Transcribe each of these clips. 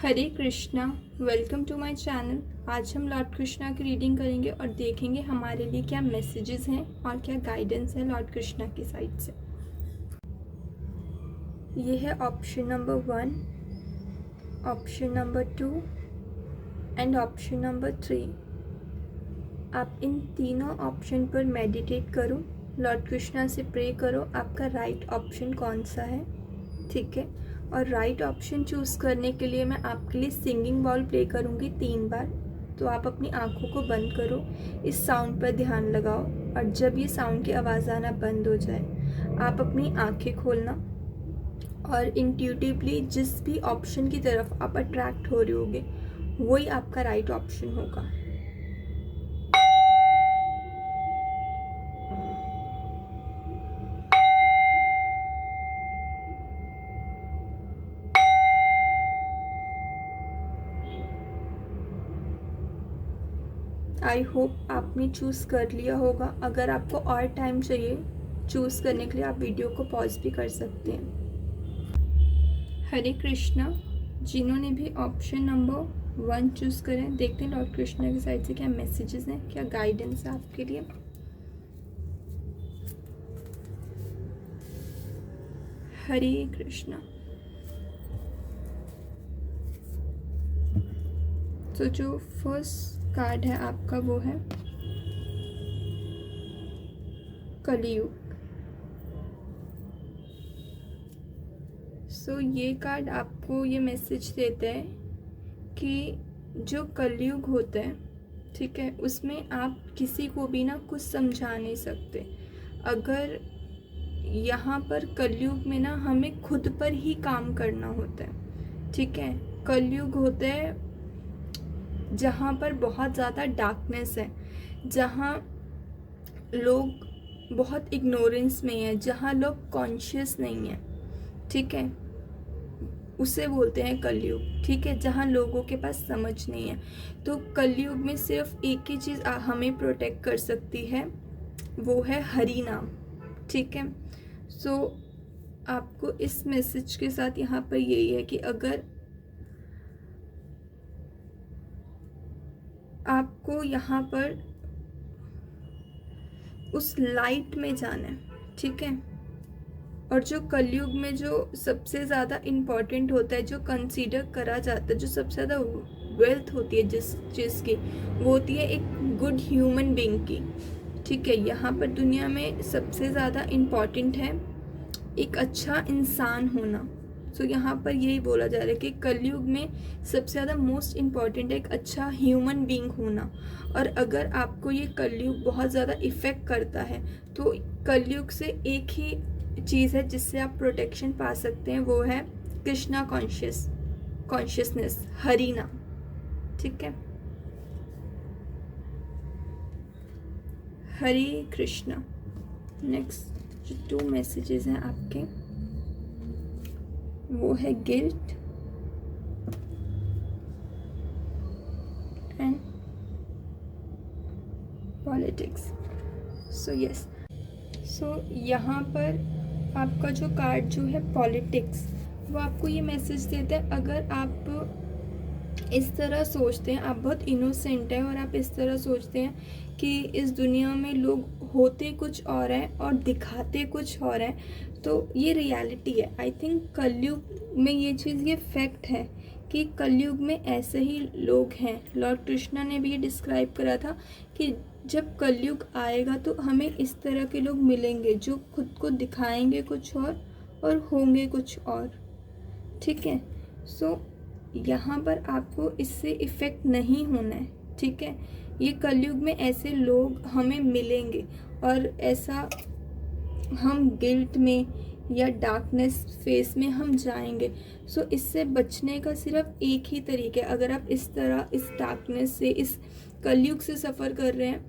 Hare Krishna, welcome to my channel. आज हम Lord Krishna की रीडिंग करेंगे और देखेंगे हमारे लिए क्या मैसेजेस हैं और क्या गाइडेंस है लॉर्ड कृष्णा की साइड से। ये है option number 1, option number 2 and option number 3। आप इन तीनों ऑप्शन पर मेडिटेट करो, लॉर्ड कृष्णा से प्रे करो आपका राइट ऑप्शन कौन सा है, ठीक है। और राइट ऑप्शन चूज़ करने के लिए मैं आपके लिए सिंगिंग बाउल प्ले करूँगी 3 बार। तो आप अपनी आँखों को बंद करो, इस साउंड पर ध्यान लगाओ और जब ये साउंड की आवाज़ आना बंद हो जाए आप अपनी आँखें खोलना और इंट्यूटिवली जिस भी ऑप्शन की तरफ आप अट्रैक्ट हो रहे होगे वही आपका राइट ऑप्शन होगा। आई होप आपने चूज़ कर लिया होगा। अगर आपको और टाइम चाहिए चूज़ करने के लिए आप वीडियो को पॉज भी कर सकते हैं। हरे कृष्णा, जिन्होंने भी ऑप्शन नंबर 1 चूज़ करें, देखते हैं लॉर्ड कृष्णा की साइड से क्या मैसेजेस हैं, क्या गाइडेंस है आपके लिए। हरे कृष्णा। तो जो फर्स्ट कार्ड है आपका वो है कलियुग। सो ये कार्ड आपको ये मैसेज देता है कि जो कलयुग होता है, ठीक है, उसमें आप किसी को भी ना कुछ समझा नहीं सकते। अगर यहाँ पर कलयुग में ना हमें खुद पर ही काम करना होता है, ठीक है। कलयुग होता है जहाँ पर बहुत ज़्यादा डार्कनेस है, जहाँ लोग बहुत इग्नोरेंस में है, जहाँ लोग कॉन्शियस नहीं है, ठीक है, उसे बोलते हैं कलयुग, ठीक है, जहाँ लोगों के पास समझ नहीं है। तो कलयुग में सिर्फ एक ही चीज़ हमें प्रोटेक्ट कर सकती है, वो है हरि नाम, ठीक है। सो आपको इस मैसेज के साथ यहाँ पर यही है कि अगर आपको यहाँ पर उस लाइट में जाना है, ठीक है। और जो कलयुग में जो सबसे ज़्यादा इम्पॉर्टेंट होता है, जो कंसीडर करा जाता है, जो सबसे ज़्यादा वेल्थ होती है जिस चीज़ की, वो होती है एक गुड ह्यूमन बीइंग की, ठीक है। यहाँ पर दुनिया में सबसे ज़्यादा इम्पॉर्टेंट है एक अच्छा इंसान होना। सो यहाँ पर यही बोला जा रहा है कि कलयुग में सबसे ज़्यादा मोस्ट इम्पॉर्टेंट है एक अच्छा ह्यूमन बीइंग होना। और अगर आपको ये कलयुग बहुत ज़्यादा इफ़ेक्ट करता है तो कलयुग से एक ही चीज़ है जिससे आप प्रोटेक्शन पा सकते हैं, वो है कृष्णा कॉन्शियसनेस, हरि नाम, ठीक है। हरे कृष्णा। नेक्स्ट जो 2 मैसेजेस हैं आपके वो है guilt and politics. So yes, so यहाँ पर आपका जो कार्ड जो है पॉलिटिक्स, वो आपको ये मैसेज देता है अगर आप इस तरह सोचते हैं, आप बहुत इनोसेंट हैं और आप इस तरह सोचते हैं कि इस दुनिया में लोग होते कुछ और हैं और दिखाते कुछ और हैं, तो ये रियलिटी है। आई थिंक कलयुग में ये चीज़, ये फैक्ट है कि कलयुग में ऐसे ही लोग हैं। लॉर्ड कृष्णा ने भी ये डिस्क्राइब करा था कि जब कलयुग आएगा तो हमें इस तरह के लोग मिलेंगे जो खुद को दिखाएंगे कुछ और होंगे कुछ और, ठीक है। सो यहाँ पर आपको इससे इफ़ेक्ट नहीं होना है, ठीक है। ये कलयुग में ऐसे लोग हमें मिलेंगे और ऐसा हम गिल्ट में या डार्कनेस फेस में हम जाएंगे। सो इससे बचने का सिर्फ एक ही तरीका है। अगर आप इस तरह इस डार्कनेस से, इस कलयुग से सफ़र कर रहे हैं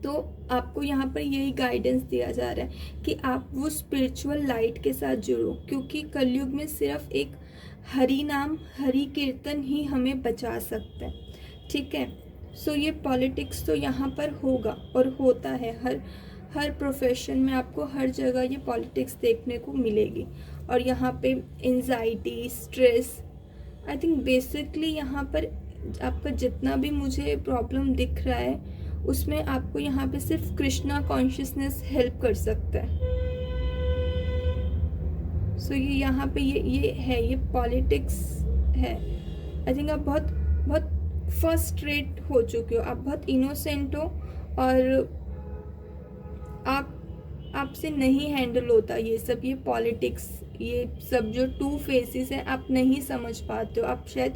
तो आपको यहाँ पर यही गाइडेंस दिया जा रहा है कि आप वो स्पिरिचुअल लाइट के साथ जुड़ो, क्योंकि कलयुग में सिर्फ एक हरि नाम, हरि कीर्तन ही हमें बचा सकता है, ठीक है। सो ये पॉलिटिक्स तो यहाँ पर होगा और होता है, हर प्रोफेशन में आपको हर जगह ये पॉलिटिक्स देखने को मिलेगी। और यहाँ पे anxiety, stress, I think basically यहाँ पर आपका जितना भी मुझे प्रॉब्लम दिख रहा है उसमें आपको यहाँ पे सिर्फ कृष्णा कॉन्शियसनेस हेल्प कर सकता है। सो ये यहाँ पे ये है, ये पॉलिटिक्स है। आई थिंक आप बहुत बहुत फर्स्ट रेट हो चुके हो, आप बहुत इनोसेंट हो और आपसे नहीं हैंडल होता ये सब, ये पॉलिटिक्स, ये सब जो टू फेसेस है आप नहीं समझ पाते हो। आप शायद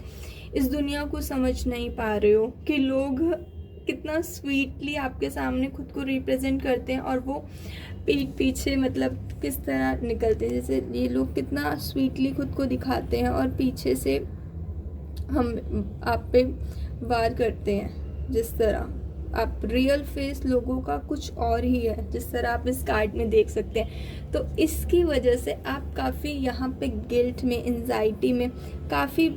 इस दुनिया को समझ नहीं पा रहे हो कि लोग कितना स्वीटली आपके सामने खुद को रिप्रेजेंट करते हैं और वो पीठ पीछे मतलब किस तरह निकलते हैं। जैसे ये लोग कितना स्वीटली खुद को दिखाते हैं और पीछे से हम आप पे वार करते हैं। जिस तरह आप रियल फेस लोगों का कुछ और ही है, जिस तरह आप इस कार्ड में देख सकते हैं। तो इसकी वजह से आप काफ़ी यहाँ पे गिल्ट में, एंजाइटी में, काफ़ी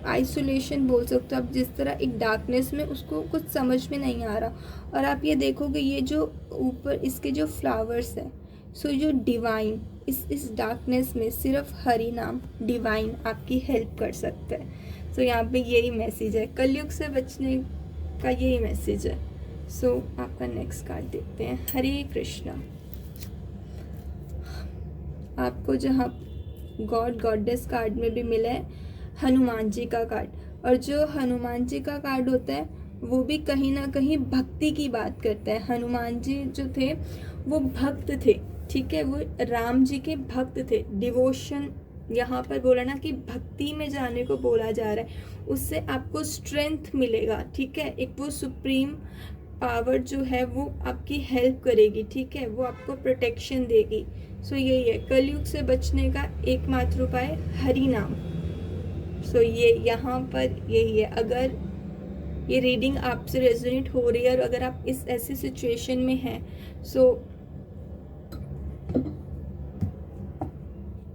आइसोलेशन बोल सकते हो आप, जिस तरह एक डार्कनेस में उसको कुछ समझ में नहीं आ रहा। और आप ये देखोगे ये जो ऊपर इसके जो फ्लावर्स हैं, सो जो डिवाइन इस डार्कनेस में सिर्फ हरि नाम डिवाइन आपकी हेल्प कर सकता है। सो यहाँ पे यही मैसेज है, कलयुग से बचने का यही मैसेज है। सो आपका नेक्स्ट कार्ड देखते हैं। हरे कृष्णा। आपको जहाँ गॉड गॉडेस कार्ड में भी मिला है हनुमान जी का कार्ड, और जो हनुमान जी का कार्ड होता है वो भी कहीं ना कहीं भक्ति की बात करता है। हनुमान जी जो थे वो भक्त थे, ठीक है, वो राम जी के भक्त थे। डिवोशन यहाँ पर बोला ना कि भक्ति में जाने को बोला जा रहा है, उससे आपको स्ट्रेंथ मिलेगा, ठीक है। एक वो सुप्रीम पावर जो है वो आपकी हेल्प करेगी, ठीक है, वो आपको प्रोटेक्शन देगी। सो यही है, कलयुग से बचने का एकमात्र उपाय हरि नाम। सो ये यहाँ पर यही है। अगर ये रीडिंग आपसे रेजोनेट हो रही है और अगर आप इस ऐसी सिचुएशन में हैं, सो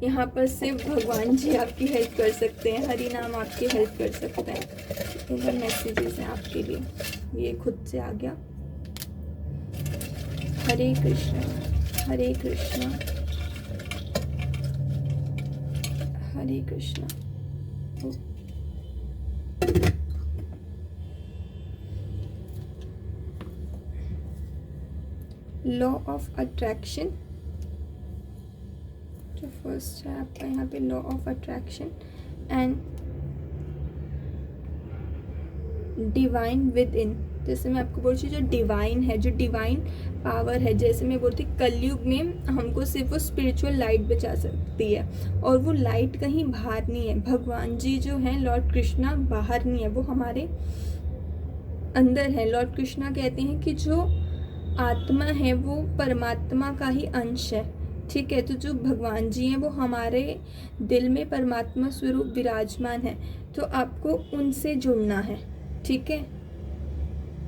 यहाँ पर सिर्फ भगवान जी आपकी हेल्प कर सकते हैं, हरि नाम आपकी हेल्प कर सकते हैं। इधर मैसेजेस हैं आपके लिए, ये खुद से आ गया। हरे Krishna, Hare Krishna, Hare Krishna. Law of attraction, जो फर्स्ट है आपका यहाँ पे law of attraction and divine with in. जैसे मैं आपको बोल रही हूँ जो डिवाइन है, जो डिवाइन पावर है, जैसे मैं बोलती कलयुग में हमको सिर्फ वो स्पिरिचुअल लाइट बचा सकती है और वो लाइट कहीं बाहर नहीं है। भगवान जी जो हैं लॉर्ड कृष्णा बाहर नहीं है, वो हमारे अंदर है। लॉर्ड कृष्णा कहते हैं कि जो आत्मा है वो परमात्मा का ही अंश है, ठीक है। तो जो भगवान जी हैं वो हमारे दिल में परमात्मा स्वरूप विराजमान है, तो आपको उनसे जुड़ना है, ठीक है।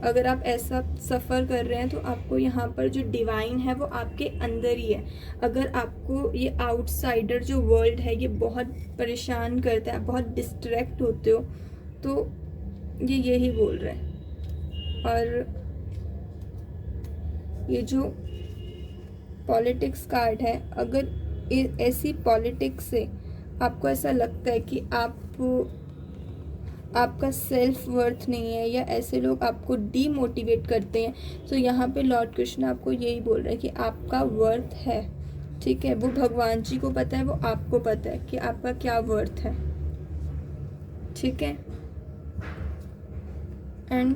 अगर आप ऐसा सफ़र कर रहे हैं तो आपको यहाँ पर जो डिवाइन है वो आपके अंदर ही है। अगर आपको ये आउटसाइडर जो वर्ल्ड है ये बहुत परेशान करता है, बहुत डिस्ट्रैक्ट होते हो, तो ये यही बोल रहे हैं। और ये जो पॉलिटिक्स कार्ड है, अगर ऐसी पॉलिटिक्स से आपको ऐसा लगता है कि आपका सेल्फ वर्थ नहीं है या ऐसे लोग आपको डीमोटिवेट करते हैं, तो यहाँ पे लॉर्ड कृष्ण आपको यही बोल रहे हैं कि आपका वर्थ है, ठीक है। वो भगवान जी को पता है, वो आपको पता है कि आपका क्या वर्थ है, ठीक है। एंड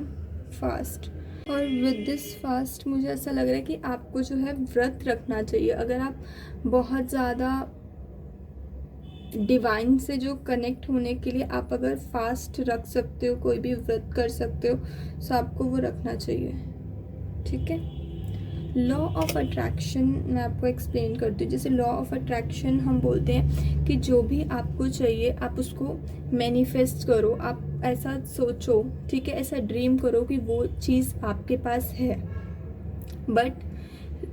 फास्ट, और विद दिस फास्ट मुझे ऐसा लग रहा है कि आपको जो है व्रत रखना चाहिए। अगर आप बहुत ज़्यादा डिवाइन से जो कनेक्ट होने के लिए आप अगर फास्ट रख सकते हो, कोई भी व्रत कर सकते हो, तो आपको वो रखना चाहिए, ठीक है। लॉ ऑफ अट्रैक्शन मैं आपको एक्सप्लेन करती हूँ। जैसे लॉ ऑफ अट्रैक्शन हम बोलते हैं कि जो भी आपको चाहिए आप उसको मैनिफेस्ट करो, आप ऐसा सोचो, ठीक है, ऐसा ड्रीम करो कि वो चीज़ आपके पास है। बट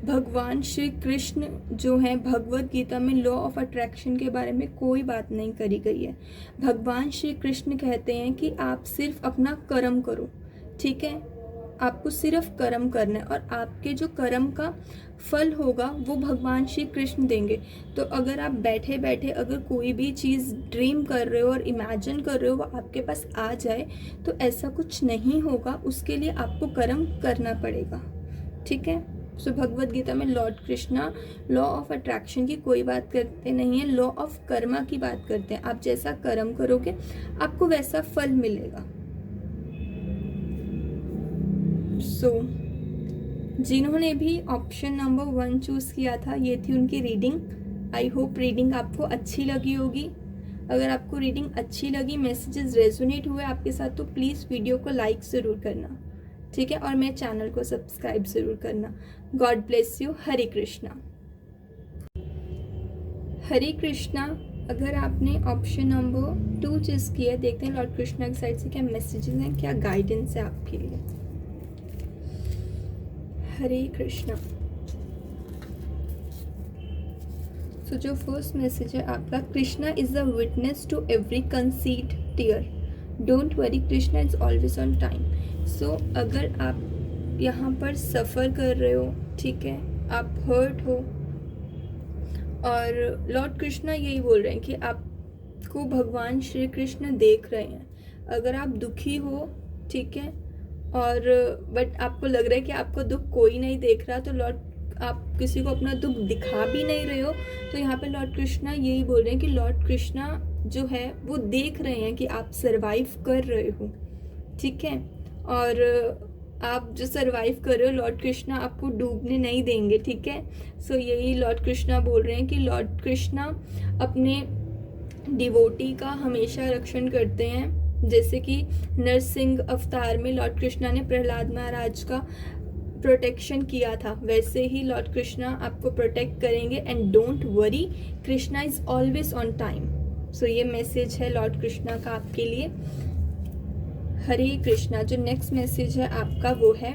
भगवान श्री कृष्ण जो हैं भगवत गीता में लॉ ऑफ अट्रैक्शन के बारे में कोई बात नहीं करी गई है। भगवान श्री कृष्ण कहते हैं कि आप सिर्फ अपना कर्म करो, ठीक है। आपको सिर्फ कर्म करना है, और आपके जो कर्म का फल होगा वो भगवान श्री कृष्ण देंगे। तो अगर आप बैठे बैठे अगर कोई भी चीज़ ड्रीम कर रहे हो और इमेजिन कर रहे हो वो आपके पास आ जाए, तो ऐसा कुछ नहीं होगा, उसके लिए आपको कर्म करना पड़ेगा। ठीक है। सो भगवद गीता में Lord Krishna law of attraction की कोई बात करते नहीं है, लॉ ऑफ कर्मा की बात करते हैं। आप जैसा कर्म करोगे आपको वैसा फल मिलेगा। सो जिन्होंने भी ऑप्शन नंबर 1 चूज़ किया था, ये थी उनकी रीडिंग। आई होप रीडिंग आपको अच्छी लगी होगी। अगर आपको रीडिंग अच्छी लगी, मैसेजेस रेजोनेट हुए आपके साथ, तो प्लीज़ वीडियो को लाइक ज़रूर करना। ठीक है, और मेरे चैनल को सब्सक्राइब ज़रूर करना। God bless you. Hare Krishna. Hare Krishna. अगर आपने ऑप्शन नंबर 2 चूज़ किया, देखते हैं लॉर्ड कृष्णा की साइड से क्या मैसेजेस हैं, क्या गाइडेंस है आपके लिए। हरे कृष्णा। तो जो फर्स्ट मैसेज है आपका, Krishna is the witness to every concealed tear, don't worry, Krishna is always on time. So अगर आप यहाँ पर सफ़र कर रहे हो, ठीक है, आप हर्ट हो, और लॉर्ड कृष्णा यही बोल रहे हैं कि आपको भगवान श्री कृष्ण देख रहे हैं। अगर आप दुखी हो, ठीक है, और बट आपको लग रहा है कि आपको दुख कोई नहीं देख रहा, तो लॉर्ड आप किसी को अपना दुख दिखा भी नहीं रहे हो, तो यहाँ पे लॉर्ड कृष्णा यही बोल रहे हैं कि लॉर्ड कृष्णा जो है वो देख रहे हैं कि आप सरवाइव कर रहे हो। ठीक है, और आप जो सरवाइव कर रहे हो, लॉर्ड कृष्णा आपको डूबने नहीं देंगे। ठीक है, सो यही लॉर्ड कृष्णा बोल रहे हैं कि लॉर्ड कृष्णा अपने डिवोटी का हमेशा रक्षण करते हैं। जैसे कि नरसिंह अवतार में लॉर्ड कृष्णा ने प्रहलाद महाराज का प्रोटेक्शन किया था, वैसे ही लॉर्ड कृष्णा आपको प्रोटेक्ट करेंगे। And don't worry, Krishna is always on time. So ये मैसेज है लॉर्ड कृष्णा का आपके लिए। हरे कृष्णा। जो नेक्स्ट मैसेज है आपका वो है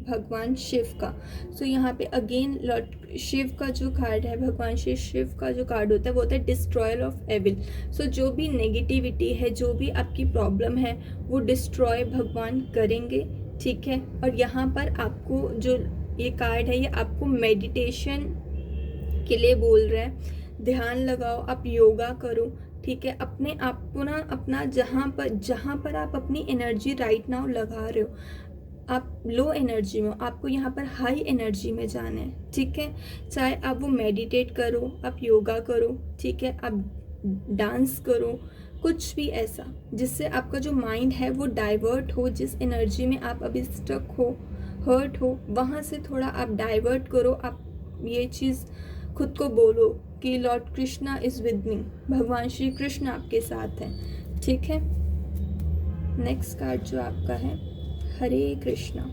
भगवान शिव का। सो यहाँ पे अगेन लॉर्ड शिव का जो कार्ड है, भगवान श्री शिव का जो कार्ड होता है वो होता है डिस्ट्रॉयर ऑफ एविल। सो जो भी नेगेटिविटी है, जो भी आपकी प्रॉब्लम है, वो डिस्ट्रॉय भगवान करेंगे। ठीक है, और यहाँ पर आपको जो ये कार्ड है, ये आपको मेडिटेशन के लिए बोल रहा है। ध्यान लगाओ, आप योगा करो। ठीक है, अपने आप को ना अपना जहाँ पर आप अपनी एनर्जी राइट नाउ लगा रहे हो, आप लो एनर्जी में हो, आपको यहाँ पर हाई एनर्जी में जाना है। ठीक है, चाहे आप वो मेडिटेट करो, आप योगा करो, ठीक है, आप डांस करो, कुछ भी ऐसा जिससे आपका जो माइंड है वो डाइवर्ट हो। जिस एनर्जी में आप अभी स्टक हो, हर्ट हो, वहाँ से थोड़ा आप डाइवर्ट करो। आप ये चीज़ खुद को बोलो कि Lord Krishna is with me, भगवान श्री कृष्ण आपके साथ हैं। ठीक है, नेक्स्ट कार्ड जो आपका है हरे कृष्णा।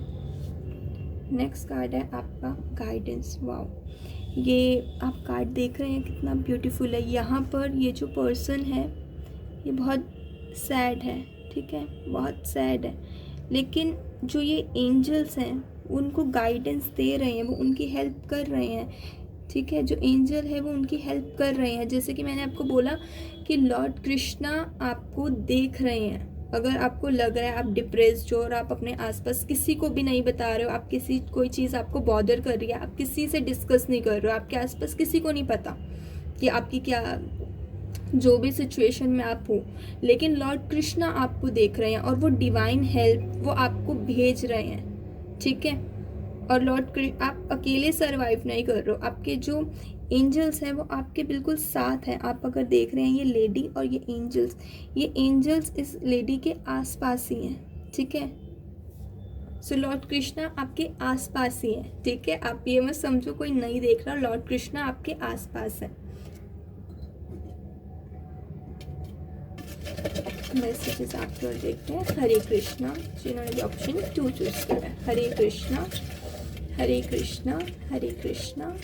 नेक्स्ट कार्ड है आपका गाइडेंस। वाओ, ये आप कार्ड देख रहे हैं कितना ब्यूटीफुल है। यहाँ पर ये जो पर्सन है ये बहुत सैड है। ठीक है, बहुत सैड है, लेकिन जो ये एंजल्स हैं उनको गाइडेंस दे रहे हैं, वो उनकी हेल्प कर रहे हैं। ठीक है, जो एंजल है वो उनकी हेल्प कर रहे हैं। जैसे कि मैंने आपको बोला कि लॉर्ड कृष्णा आपको देख रहे हैं। अगर आपको लग रहा है आप डिप्रेस्ड हो और आप अपने आसपास किसी को भी नहीं बता रहे हो, आप कोई चीज़ आपको बॉदर कर रही है, आप किसी से डिस्कस नहीं कर रहे हो, आपके आसपास किसी को नहीं पता कि आपकी क्या जो भी सिचुएशन में आप हो, लेकिन लॉर्ड कृष्णा आपको देख रहे हैं और वो डिवाइन हेल्प वो आपको भेज रहे हैं। ठीक है, और आप अकेले सरवाइव नहीं कर रहे हो, आपके जो एंजल्स हैं वो आपके बिल्कुल साथ हैं। आप अगर देख रहे हैं ये लेडी और ये एंजल्स इस लेडी के आसपास ही हैं। ठीक है, सो लॉर्ड कृष्णा आपके आसपास ही हैं। ठीक है, आप ये मत समझो कोई नहीं देख रहा, लॉर्ड कृष्णा आपके आसपास है। मैसेजेस आप और देखते हैं। हरे कृष्णा, जिन्होंने ऑप्शन 2 चूज किया है। हरे कृष्णा, हरे कृष्णा, हरे कृष्णा,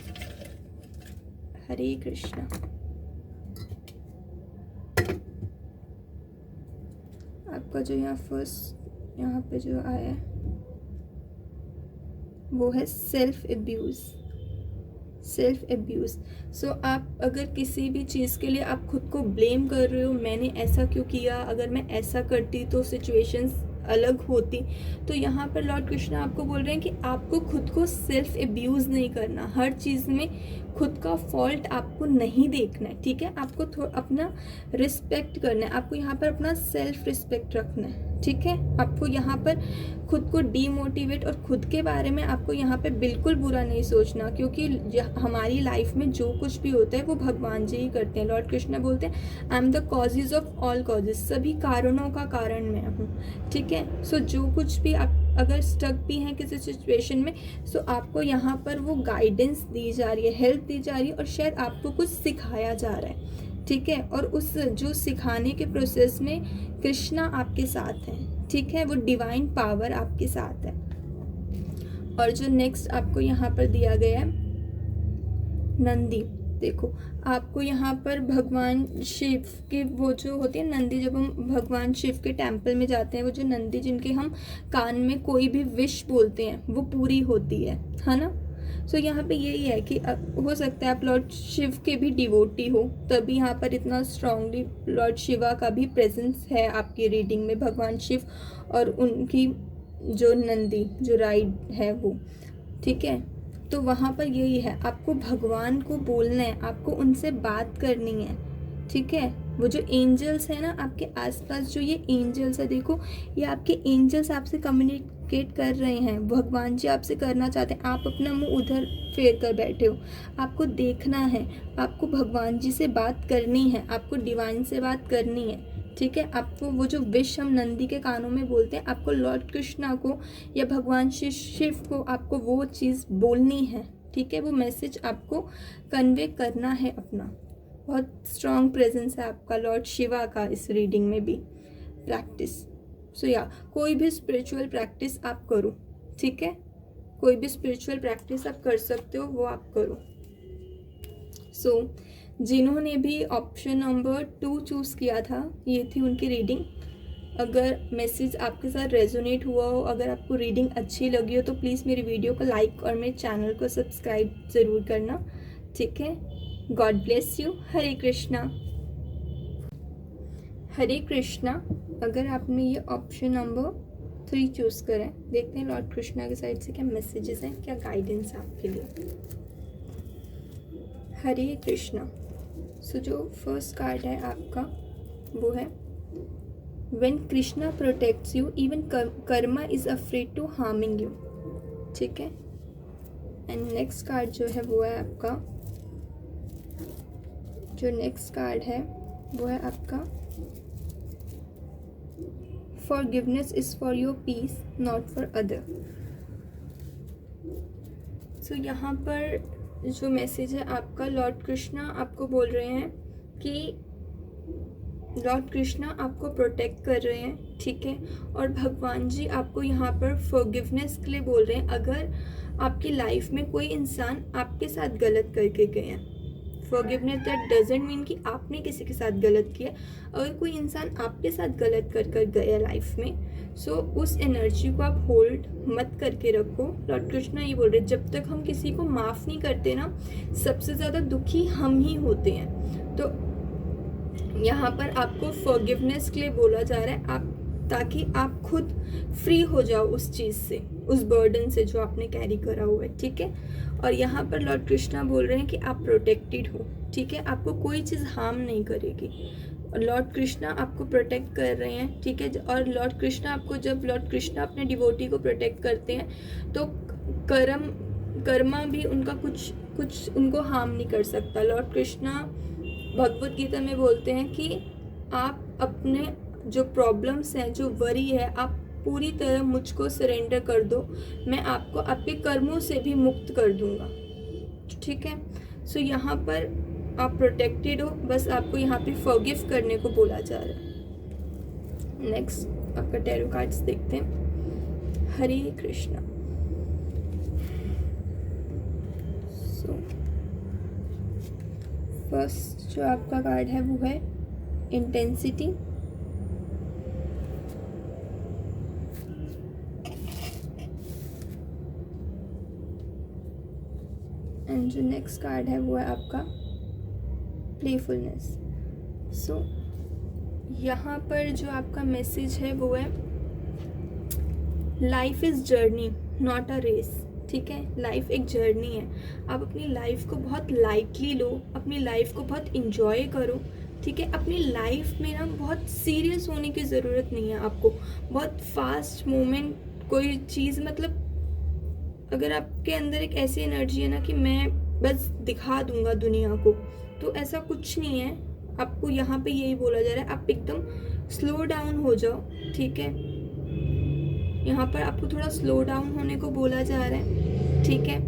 हरे कृष्णा। आपका जो यहाँ पे जो आया है वो है सेल्फ एब्यूज़। सो आप अगर किसी भी चीज़ के लिए आप खुद को ब्लेम कर रहे हो, मैंने ऐसा क्यों किया, अगर मैं ऐसा करती तो सिचुएशंस अलग होती। तो यहाँ पर लॉर्ड कृष्णा आपको बोल रहे हैं कि आपको खुद को सेल्फ एब्यूज़ नहीं करना, हर चीज़ में खुद का फॉल्ट आपको नहीं देखना है, ठीक है। आपको अपना रिस्पेक्ट करना है, आपको यहाँ पर अपना सेल्फ रिस्पेक्ट रखना है, ठीक है। आपको यहाँ पर खुद को डीमोटिवेट और खुद के बारे में आपको यहाँ पे बिल्कुल बुरा नहीं सोचना, क्योंकि हमारी लाइफ में जो कुछ भी होता है वो भगवान जी ही करते हैं। लॉर्ड कृष्ण बोलते हैं I am the causes of all causes, सभी कारणों का कारण मैं हूँ, ठीक है। सो जो कुछ भी आप अगर स्टक भी हैं किसी सिचुएशन में, सो आपको यहाँ पर वो गाइडेंस दी जा रही है, हेल्प दी जा रही है, और शायद आपको कुछ सिखाया जा रहा है, ठीक है। और उस जो सिखाने के प्रोसेस में कृष्णा आपके साथ हैं, ठीक है, वो डिवाइन पावर आपके साथ है। और जो नेक्स्ट आपको यहाँ पर दिया गया है नंदी, देखो आपको यहाँ पर भगवान शिव के वो जो होती है नंदी, जब हम भगवान शिव के टेम्पल में जाते हैं, वो जो नंदी जिनके हम कान में कोई भी विश बोलते हैं वो पूरी होती है ना। सो यहाँ पे यही है कि हो सकता है आप लॉर्ड शिव के भी डिवोटी हो, तभी यहाँ पर इतना स्ट्रांगली लॉर्ड शिवा का भी प्रेजेंस है आपकी रीडिंग में, भगवान शिव और उनकी जो नंदी जो राइड है वो, ठीक है। तो वहाँ पर यही है, आपको भगवान को बोलना है, आपको उनसे बात करनी है, ठीक है। वो जो एंजल्स है ना आपके आसपास, जो ये एंजल्स है, देखो ये आपके एंजल्स आपसे कम्युनिकेट कर रहे हैं, भगवान जी आपसे करना चाहते हैं। आप अपना मुंह उधर फेर कर बैठे हो, आपको देखना है, आपको भगवान जी से बात करनी है, आपको डिवाइन से बात करनी है, ठीक है। आपको वो जो विश हम नंदी के कानों में बोलते हैं, आपको लॉर्ड कृष्णा को या भगवान शिव को आपको वो चीज़ बोलनी है, ठीक है। वो मैसेज आपको कन्वे करना है अपना। बहुत स्ट्रॉन्ग प्रेजेंस है आपका लॉर्ड शिवा का इस रीडिंग में भी। प्रैक्टिस, सो या कोई भी स्पिरिचुअल प्रैक्टिस आप करो, ठीक है, कोई भी स्पिरिचुअल प्रैक्टिस आप कर सकते हो वो आप करो। सो जिन्होंने भी ऑप्शन नंबर 2 चूज़ किया था, ये थी उनकी रीडिंग। अगर मैसेज आपके साथ रेजोनेट हुआ हो, अगर आपको रीडिंग अच्छी लगी हो, तो प्लीज़ मेरी वीडियो को लाइक और मेरे चैनल को सब्सक्राइब ज़रूर करना, ठीक है। God bless you. Hare Krishna. Hare Krishna. अगर आपने ये ऑप्शन नंबर 3 चूज़ करें, देखते हैं लॉर्ड कृष्णा की साइड से क्या मैसेजेस हैं, क्या गाइडेंस है आपके लिए। हरे कृष्णा। सो जो फर्स्ट कार्ड है आपका वो है when Krishna protects you even karma is afraid to harming you, ठीक है। एंड नेक्स्ट कार्ड जो है वो है आपका, जो नेक्स्ट कार्ड है वो है आपका forgiveness is for your peace not for other. So यहाँ पर जो मैसेज है आपका, लॉर्ड कृष्णा आपको बोल रहे हैं कि लॉर्ड कृष्णा आपको प्रोटेक्ट कर रहे हैं, ठीक है। और भगवान जी आपको यहाँ पर फॉरगिवनेस के लिए बोल रहे हैं, अगर आपकी लाइफ में कोई इंसान आपके साथ गलत करके गए हैं। फॉरगिवनेस दैट डजंट मीन कि आपने किसी के साथ गलत किया, अगर कोई इंसान आपके साथ गलत कर गया लाइफ में, सो उस एनर्जी को आप होल्ड मत करके रखो। लॉर्ड कृष्णा ये बोल रहे, जब तक हम किसी को माफ़ नहीं करते ना, सबसे ज़्यादा दुखी हम ही होते हैं। तो यहाँ पर आपको फॉरगिवनेस के लिए बोला जा रहा है, आप ताकि आप खुद फ्री हो जाओ उस चीज़ से, उस बर्डन से जो आपने कैरी करा हुआ है, ठीक है। और यहाँ पर लॉर्ड कृष्णा बोल रहे हैं कि आप प्रोटेक्टेड हो, ठीक है, आपको कोई चीज़ हार्म नहीं करेगी। और लॉर्ड कृष्णा आपको प्रोटेक्ट कर रहे हैं, ठीक है। और लॉर्ड कृष्णा आपको, जब लॉर्ड कृष्णा अपने डिवोटी को प्रोटेक्ट करते हैं तो कर्मा भी उनका कुछ उनको हार्म नहीं कर सकता। लॉर्ड कृष्णा भगवत गीता में बोलते हैं कि आप अपने जो प्रॉब्लम्स हैं, जो वरी है, आप पूरी तरह मुझको सरेंडर कर दो, मैं आपको आपके कर्मों से भी मुक्त कर दूंगा, ठीक है। सो यहाँ पर आप प्रोटेक्टेड हो, बस आपको यहाँ पे फॉरगिव करने को बोला जा रहा है। नेक्स्ट आपका टैरो कार्ड्स देखते हैं। हरे कृष्णा। सो फर्स्ट जो आपका कार्ड है वो है इंटेंसिटी। एंड जो नेक्स्ट कार्ड है वो है आपका प्लेफुलनेस। सो यहाँ पर जो आपका मैसेज है वो है life is journey not a race, ठीक है। लाइफ एक जर्नी है, आप अपनी लाइफ को बहुत लाइटली लो, अपनी लाइफ को बहुत इंजॉय करो, ठीक है। अपनी लाइफ में ना बहुत सीरियस होने की ज़रूरत नहीं है आपको, बहुत फास्ट मोमेंट कोई चीज़, मतलब अगर आपके अंदर एक ऐसी एनर्जी है ना कि मैं बस दिखा दूंगा दुनिया को, तो ऐसा कुछ नहीं है। आपको यहाँ पे यही बोला जा रहा है, आप एकदम स्लो डाउन हो जाओ, ठीक है। यहाँ पर आपको थोड़ा स्लो डाउन होने को बोला जा रहा है, ठीक है।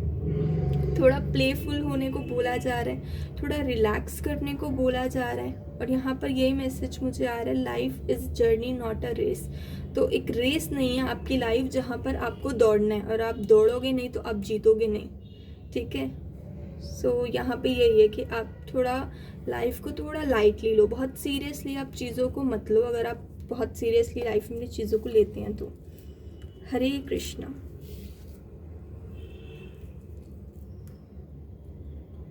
थोड़ा प्लेफुल होने को बोला जा रहा है, थोड़ा रिलैक्स करने को बोला जा रहा है। और यहाँ पर यही मैसेज मुझे आ रहा है, life is journey not a race. तो एक रेस नहीं है आपकी लाइफ जहाँ पर आपको दौड़ना है, और आप दौड़ोगे नहीं तो आप जीतोगे नहीं, ठीक है। सो यहाँ पे यही है कि आप थोड़ा लाइफ को थोड़ा लाइटली लो, बहुत सीरियसली आप चीज़ों को मत लो, अगर आप बहुत सीरियसली लाइफ में चीज़ों को लेते हैं तो। हरे कृष्णा।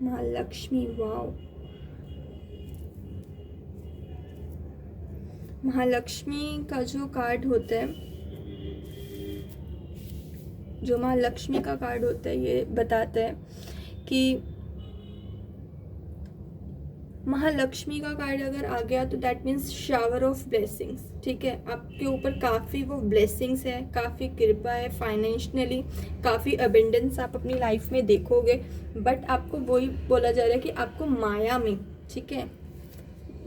महालक्ष्मी, वाओ, महालक्ष्मी का जो कार्ड होता है, जो महालक्ष्मी का कार्ड होता है, ये बताता है कि महालक्ष्मी का कार्ड अगर आ गया तो that means shower of blessings, ठीक है। आपके ऊपर काफ़ी वो ब्लेसिंग्स है, काफ़ी कृपा है, फाइनेंशियली काफ़ी अबेंडेंस आप अपनी लाइफ में देखोगे। बट आपको वही बोला जा रहा है कि आपको माया में, ठीक है,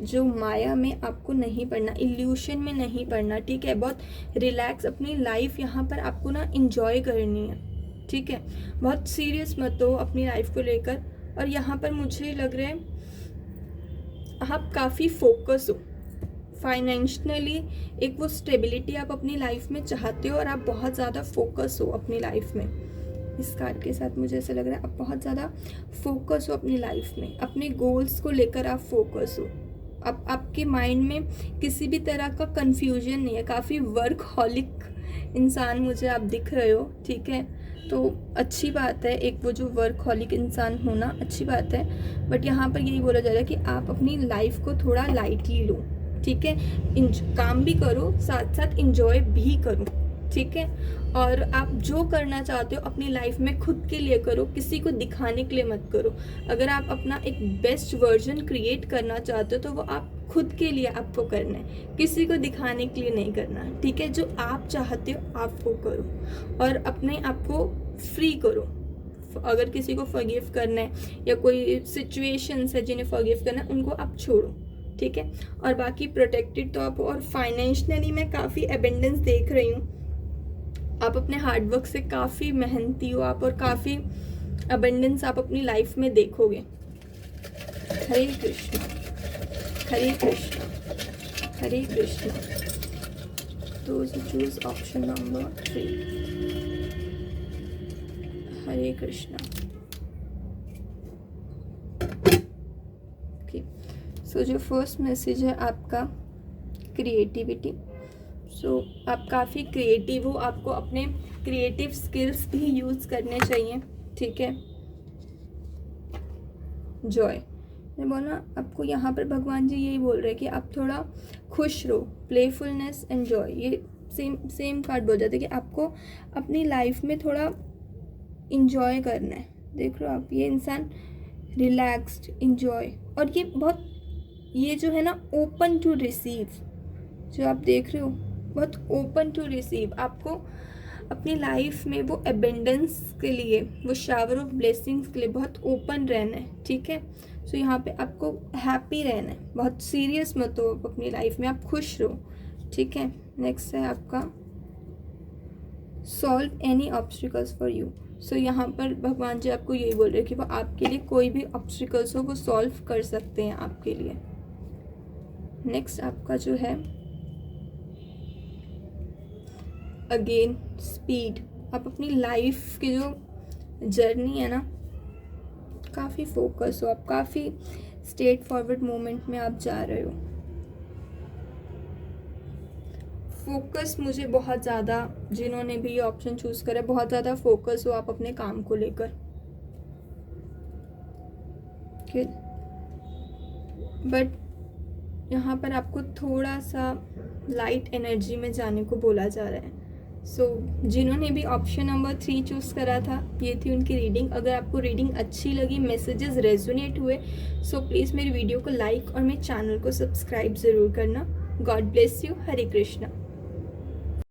जो माया में आपको नहीं पड़ना, इल्यूशन में नहीं पड़ना, ठीक है। बहुत रिलैक्स अपनी लाइफ यहाँ पर आपको ना इंजॉय करनी है, ठीक है। बहुत सीरियस मत हो अपनी लाइफ को लेकर। और यहाँ पर मुझे लग रहा है आप काफ़ी फोकस हो फाइनेंशियली, एक वो स्टेबिलिटी आप अपनी लाइफ में चाहते हो, और आप बहुत ज़्यादा फोकस हो अपनी लाइफ में। इस कार्ड के साथ मुझे ऐसा लग रहा है आप बहुत ज़्यादा फोकस हो अपनी लाइफ में, अपने गोल्स को लेकर आप फोकस हो। अब आपके माइंड में किसी भी तरह का कंफ्यूजन नहीं है, काफ़ी वर्कहॉलिक इंसान मुझे आप दिख रहे हो, ठीक है। तो अच्छी बात है, एक वो जो वर्कहॉलिक इंसान होना अच्छी बात है। बट यहाँ पर यही बोला जा रहा है कि आप अपनी लाइफ को थोड़ा लाइटली लो, ठीक है। काम भी करो, साथ साथ इंजॉय भी करो, ठीक है। और आप जो करना चाहते हो अपनी लाइफ में खुद के लिए करो, किसी को दिखाने के लिए मत करो। अगर आप अपना एक बेस्ट वर्जन क्रिएट करना चाहते हो तो वो आप खुद के लिए आपको करना है, किसी को दिखाने के लिए नहीं करना है, ठीक है। जो आप चाहते हो आप वो करो, और अपने आप को फ्री करो। अगर किसी को फॉरगिव करना है या कोई सिचुएशंस है जिन्हें फॉरगिव करना है, उनको आप छोड़ो, ठीक है। और बाकी प्रोटेक्टेड तो आप, और फाइनेंशियली मैं काफ़ी एबेंडेंस देख रही हूँ, आप अपने हार्डवर्क से काफ़ी मेहनती हो आप, और काफ़ी अबंडेंस आप अपनी लाइफ में देखोगे। हरे कृष्ण, हरे कृष्ण, हरे कृष्ण। तो चूज ऑप्शन नंबर 3। हरे कृष्णा। ओके, सो जो फर्स्ट मैसेज है आपका क्रिएटिविटी। सो आप काफ़ी क्रिएटिव हो, आपको अपने क्रिएटिव स्किल्स भी यूज़ करने चाहिए, ठीक है। जॉय, मैं बोला आपको यहाँ पर भगवान जी यही बोल रहे हैं कि आप थोड़ा खुश रहो, प्लेफुलनेस एंड जॉय, ये सेम कार्ड बोल जाते हैं कि आपको अपनी लाइफ में थोड़ा इंजॉय करना है। देख रहे हो आप, ये इंसान रिलैक्स्ड, इंजॉय, और ये बहुत, ये जो है ना ओपन टू रिसीव, जो आप देख रहे हो बहुत ओपन टू रिसीव। आपको अपनी लाइफ में वो एबेंडेंस के लिए, वो शावर ऑफ ब्लेसिंग्स के लिए बहुत ओपन रहना है, ठीक है। सो यहाँ पे आपको हैप्पी रहना है, बहुत सीरियस मत हो अपनी लाइफ में, आप खुश रहो, ठीक है। नेक्स्ट है आपका solve any obstacles for you. So यहाँ पर भगवान जी आपको यही बोल रहे हैं कि वो आपके लिए कोई भी ऑब्स्टिकल्स हो वो सॉल्व कर सकते हैं आपके लिए। नेक्स्ट आपका जो है अगेन स्पीड, आप अपनी लाइफ की जो जर्नी है ना, काफ़ी फोकस हो आप, काफ़ी स्ट्रेट फॉरवर्ड मोमेंट में आप जा रहे हो। फोकस मुझे बहुत ज़्यादा, जिन्होंने भी ये ऑप्शन चूज़ करा, बहुत ज़्यादा फोकस हो आप अपने काम को लेकर, बट यहाँ पर आपको थोड़ा सा लाइट एनर्जी में जाने को बोला जा रहा है, सो जिन्होंने भी ऑप्शन नंबर 3 चूज़ करा था, ये थी उनकी रीडिंग। अगर आपको रीडिंग अच्छी लगी, मैसेजेस रेजोनेट हुए, सो प्लीज़ मेरी वीडियो को लाइक और मेरे चैनल को सब्सक्राइब ज़रूर करना। God bless you. Hare Krishna.